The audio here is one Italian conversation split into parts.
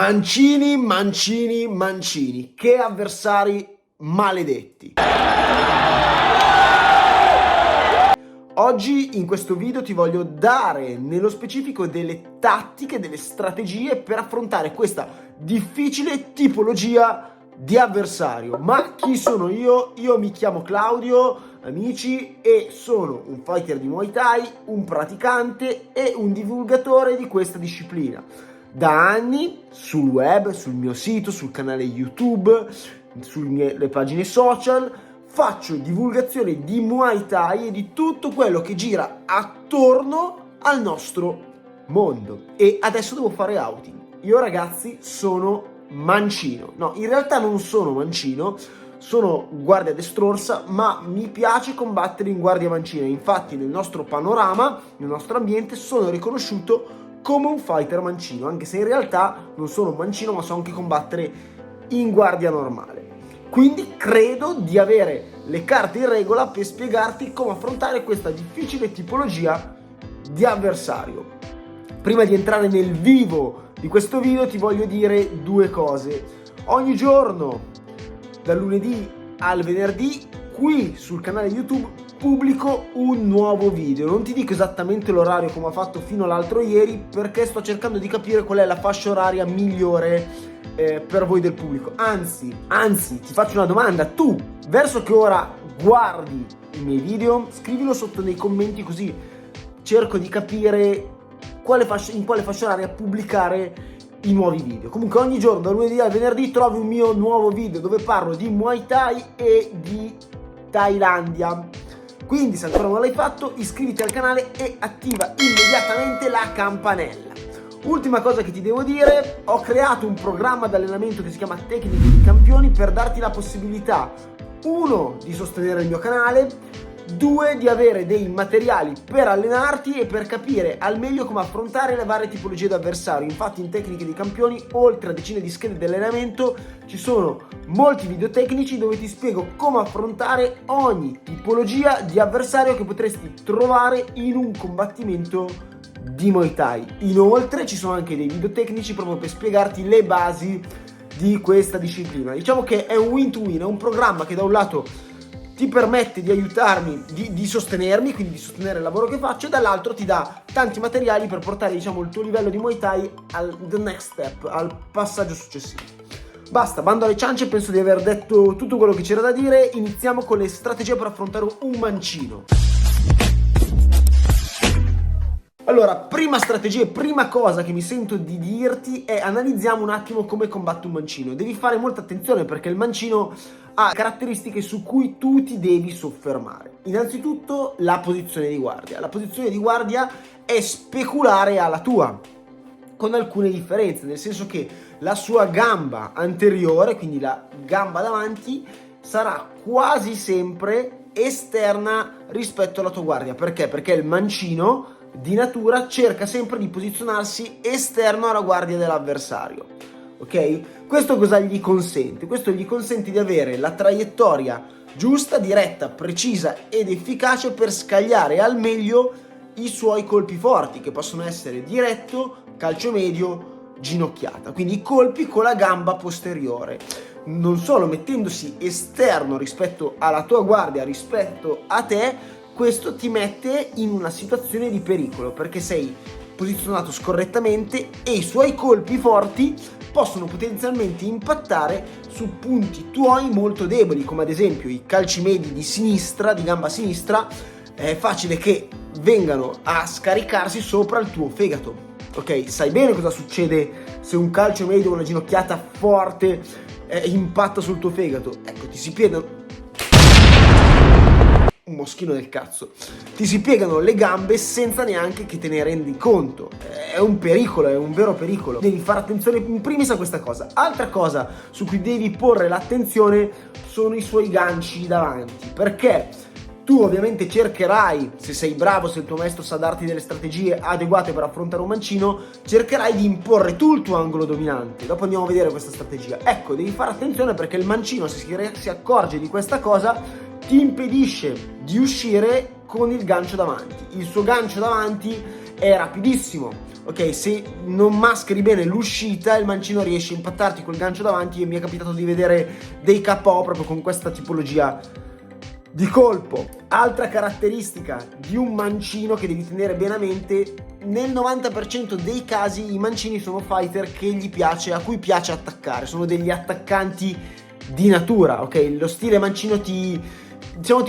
Mancini, Mancini, Mancini, che avversari maledetti. Oggi in questo video ti voglio dare nello specifico delle tattiche, delle strategie per affrontare questa difficile tipologia di avversario. Ma chi sono io? Io mi chiamo Claudio, amici, e sono un fighter di Muay Thai, un praticante e un divulgatore di questa disciplina. Da anni sul web, sul mio sito, sul canale YouTube, sulle pagine social, faccio divulgazione di Muay Thai e di tutto quello che gira attorno al nostro mondo. E adesso devo fare outing. Io, ragazzi, sono mancino. No, in realtà non sono mancino, sono guardia destrorsa, ma mi piace combattere in guardia mancina. Infatti nel nostro panorama, nel nostro ambiente, sono riconosciuto come un fighter mancino, anche se in realtà non sono un mancino, ma so anche combattere in guardia normale. Quindi credo di avere le carte in regola per spiegarti come affrontare questa difficile tipologia di avversario. Prima di entrare nel vivo di questo video ti voglio dire due cose. Ogni giorno, dal lunedì al venerdì, qui sul canale YouTube pubblico un nuovo video. Non ti dico esattamente l'orario come ho fatto fino all'altro ieri, perché sto cercando di capire qual è la fascia oraria migliore per voi del pubblico. Anzi, ti faccio una domanda. Tu, verso che ora guardi i miei video? Scrivilo sotto nei commenti, così cerco di capire in quale fascia oraria pubblicare i nuovi video. Comunque ogni giorno, dal lunedì al venerdì, trovi un mio nuovo video dove parlo di Muay Thai e di Thailandia. Quindi, se ancora non l'hai fatto, iscriviti al canale e attiva immediatamente la campanella. Ultima cosa che ti devo dire: ho creato un programma di allenamento che si chiama Tecniche di Campioni per darti la possibilità, 1, di sostenere il mio canale, 2, di avere dei materiali per allenarti e per capire al meglio come affrontare le varie tipologie di avversari. Infatti in Tecniche di Campioni, oltre a decine di schede di allenamento, ci sono molti video tecnici dove ti spiego come affrontare ogni tipologia di avversario che potresti trovare in un combattimento di Muay Thai. Inoltre ci sono anche dei video tecnici proprio per spiegarti le basi di questa disciplina. Diciamo che è un win to win, è un programma che da un lato ti permette di aiutarmi, di sostenermi, quindi di sostenere il lavoro che faccio, e dall'altro ti dà tanti materiali per portare, diciamo, il tuo livello di Muay Thai al the next step, al passaggio successivo. Basta, bando alle ciance, penso di aver detto tutto quello che c'era da dire. Iniziamo con le strategie per affrontare un mancino. Allora, prima strategia, prima cosa che mi sento di dirti è: analizziamo un attimo come combatte un mancino. Devi fare molta attenzione perché il mancino ha caratteristiche su cui tu ti devi soffermare. Innanzitutto la posizione di guardia. La posizione di guardia è speculare alla tua, con alcune differenze, nel senso che la sua gamba anteriore, quindi la gamba davanti, sarà quasi sempre esterna rispetto alla tua guardia. Perché? Perché il mancino di natura cerca sempre di posizionarsi esterno alla guardia dell'avversario, ok? Questo cosa gli consente? Questo gli consente di avere la traiettoria giusta, diretta, precisa ed efficace per scagliare al meglio i suoi colpi forti, che possono essere diretto, calcio medio, ginocchiata, quindi i colpi con la gamba posteriore. Non solo mettendosi esterno rispetto alla tua guardia, rispetto a te, questo ti mette in una situazione di pericolo perché sei posizionato scorrettamente e i suoi colpi forti possono potenzialmente impattare su punti tuoi molto deboli, come ad esempio i calci medi di sinistra, di gamba sinistra. È facile che vengano a scaricarsi sopra il tuo fegato, ok? Sai bene cosa succede se un calcio medio o una ginocchiata forte impatta sul tuo fegato? Ecco, ti si piegano un moschino del cazzo, ti si piegano le gambe senza neanche che te ne rendi conto. È un pericolo, è un vero pericolo. Devi fare attenzione in primis a questa cosa. Altra cosa su cui devi porre l'attenzione sono i suoi ganci davanti, perché tu ovviamente cercherai, se sei bravo, se il tuo maestro sa darti delle strategie adeguate per affrontare un mancino, cercherai di imporre tu il tuo angolo dominante. Dopo andiamo a vedere questa strategia. Ecco, devi fare attenzione perché il mancino, se si accorge di questa cosa, ti impedisce di uscire con il gancio davanti. Il suo gancio davanti è rapidissimo, ok? Se non mascheri bene l'uscita, il mancino riesce a impattarti col gancio davanti, e mi è capitato di vedere dei KO proprio con questa tipologia di colpo. Altra caratteristica di un mancino che devi tenere bene a mente: nel 90% dei casi i mancini sono fighter che a cui piace attaccare, sono degli attaccanti di natura, ok? Lo stile mancino ti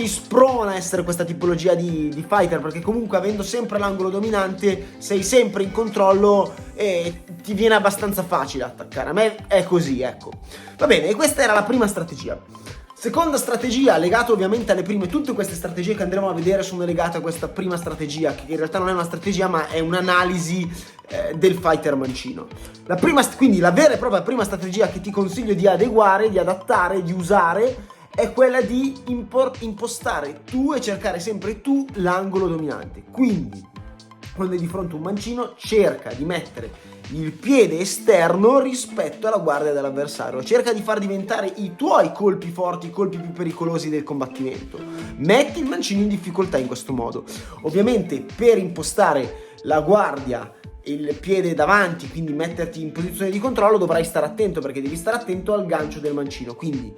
sprona a essere questa tipologia di fighter, perché comunque, avendo sempre l'angolo dominante, sei sempre in controllo e ti viene abbastanza facile attaccare. A me è così, ecco. Va bene, e questa era la prima strategia. Seconda strategia, legata ovviamente alle prime. Tutte queste strategie che andremo a vedere sono legate a questa prima strategia, che in realtà non è una strategia ma è un'analisi del fighter mancino. Quindi la vera e propria prima strategia che ti consiglio di adeguare, di adattare, di usare, è quella di impostare tu e cercare sempre tu l'angolo dominante. Quindi, quando è di fronte a un mancino, cerca di mettere il piede esterno rispetto alla guardia dell'avversario, cerca di far diventare i tuoi colpi forti, i colpi più pericolosi del combattimento. Metti il mancino in difficoltà in questo modo. Ovviamente, per impostare la guardia e il piede davanti, quindi metterti in posizione di controllo, dovrai stare attento, perché devi stare attento al gancio del mancino. Quindi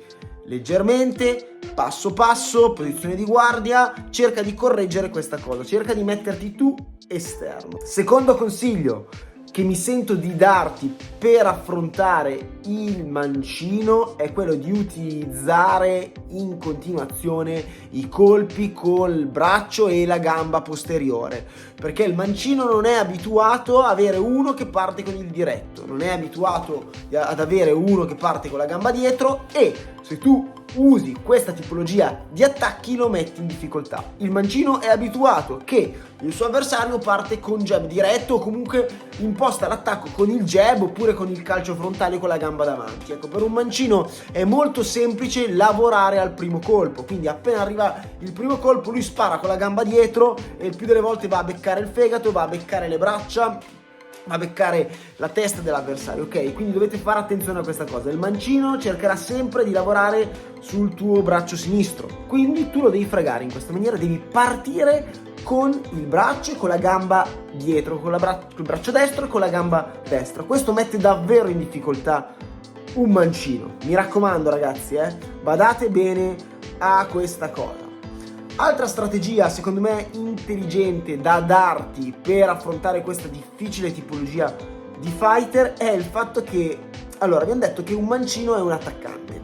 leggermente, passo passo, posizione di guardia, cerca di correggere questa cosa, cerca di metterti tu esterno. Secondo consiglio che mi sento di darti per affrontare il mancino è quello di utilizzare in continuazione i colpi col braccio e la gamba posteriore, perché il mancino non è abituato a avere uno che parte con il diretto, non è abituato ad avere uno che parte con la gamba dietro, e se tu usi questa tipologia di attacchi lo metti in difficoltà. Il mancino è abituato che il suo avversario parte con jab diretto, o comunque imposta l'attacco con il jab oppure con il calcio frontale con la gamba davanti. Ecco, per un mancino è molto semplice lavorare al primo colpo, quindi appena arriva il primo colpo lui spara con la gamba dietro e il più delle volte va a beccare il fegato, va a beccare le braccia, a beccare la testa dell'avversario, ok? Quindi dovete fare attenzione a questa cosa. Il mancino cercherà sempre di lavorare sul tuo braccio sinistro, quindi tu lo devi fregare in questa maniera, devi partire con il braccio e con la gamba dietro, con il braccio destro e con la gamba destra. Questo mette davvero in difficoltà un mancino. Mi raccomando ragazzi, badate bene a questa cosa. Altra strategia, secondo me, intelligente da darti per affrontare questa difficile tipologia di fighter è il fatto che, allora, abbiamo detto che un mancino è un attaccante.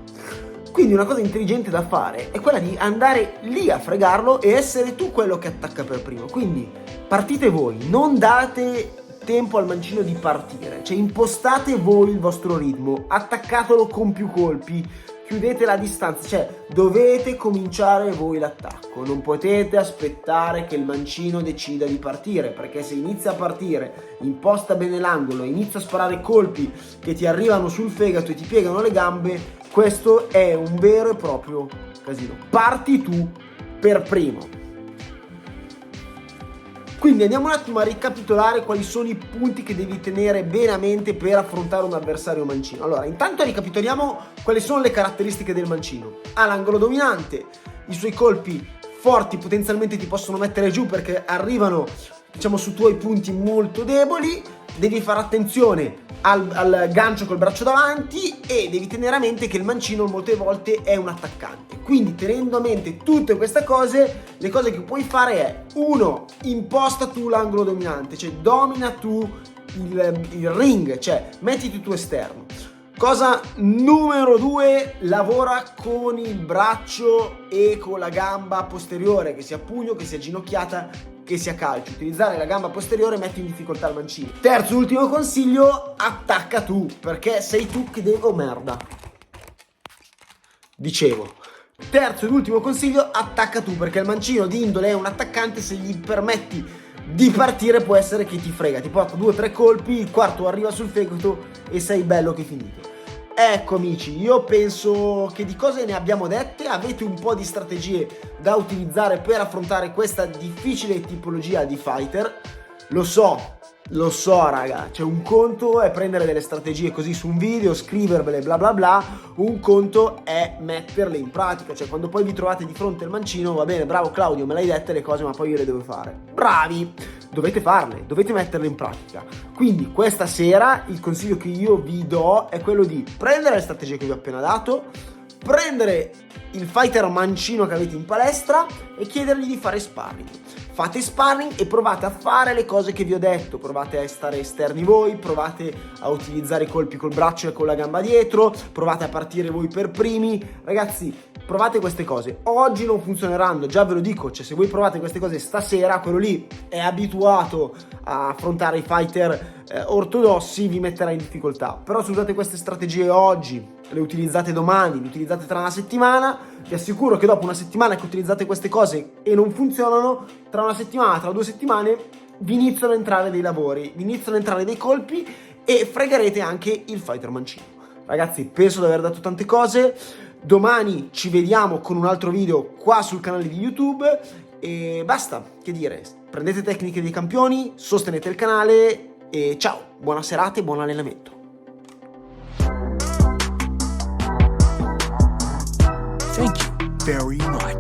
Quindi una cosa intelligente da fare è quella di andare lì a fregarlo e essere tu quello che attacca per primo. Quindi partite voi, non date tempo al mancino di partire, cioè impostate voi il vostro ritmo, attaccatelo con più colpi, chiudete la distanza, cioè dovete cominciare voi l'attacco, non potete aspettare che il mancino decida di partire, perché se inizia a partire, imposta bene l'angolo, inizia a sparare colpi che ti arrivano sul fegato e ti piegano le gambe, questo è un vero e proprio casino. Parti tu per primo. Quindi andiamo un attimo a ricapitolare quali sono i punti che devi tenere bene a mente per affrontare un avversario mancino. Allora, intanto ricapitoliamo quali sono le caratteristiche del mancino. Ha l'angolo dominante, i suoi colpi forti potenzialmente ti possono mettere giù perché arrivano, diciamo, su tuoi punti molto deboli. Devi fare attenzione al gancio col braccio davanti e devi tenere a mente che il mancino molte volte è un attaccante. Quindi, tenendo a mente tutte queste cose, le cose che puoi fare è: 1. Imposta tu l'angolo dominante, cioè domina tu il ring, cioè mettiti tu esterno. Cosa numero 2, lavora con il braccio e con la gamba posteriore, che sia pugno, che sia ginocchiata, che sia calcio. Utilizzare la gamba posteriore mette in difficoltà il mancino. Terzo e ultimo consiglio, attacca tu, perché sei tu che devi... Oh merda. Dicevo, terzo ed ultimo consiglio, attacca tu, perché il mancino di indole è un attaccante. Se gli permetti di partire può essere che ti frega, ti porta 2 o 3 colpi, il quarto arriva sul fegato e sei bello che finito. Ecco amici, io penso che di cose ne abbiamo dette, avete un po' di strategie da utilizzare per affrontare questa difficile tipologia di fighter. Lo so, Lo so raga, cioè un conto è prendere delle strategie così su un video, scrivervele bla bla bla, un conto è metterle in pratica, cioè quando poi vi trovate di fronte al mancino, va bene, bravo Claudio, me l'hai dette le cose ma poi io le devo fare. Bravi! Dovete farle, dovete metterle in pratica. Quindi questa sera il consiglio che io vi do è quello di prendere le strategie che vi ho appena dato, prendere il fighter mancino che avete in palestra e chiedergli di fare sparring. Fate sparring e provate a fare le cose che vi ho detto, provate a stare esterni voi, provate a utilizzare i colpi col braccio e con la gamba dietro, provate a partire voi per primi. Ragazzi, provate queste cose. Oggi non funzioneranno, già ve lo dico, cioè se voi provate queste cose stasera, quello lì è abituato a affrontare i fighter ortodossi, vi metterà in difficoltà. Però se usate queste strategie oggi, le utilizzate domani, le utilizzate tra una settimana, vi assicuro che dopo una settimana che utilizzate queste cose e non funzionano, tra una settimana, tra 2 settimane vi iniziano a entrare dei lavori, vi iniziano a entrare dei colpi e fregherete anche il fighter mancino. Ragazzi, penso di aver detto tante cose. Domani ci vediamo con un altro video qua sul canale di YouTube e basta, che dire, prendete tecniche dei campioni, sostenete il canale e ciao, buona serata e buon allenamento. Thank you very much.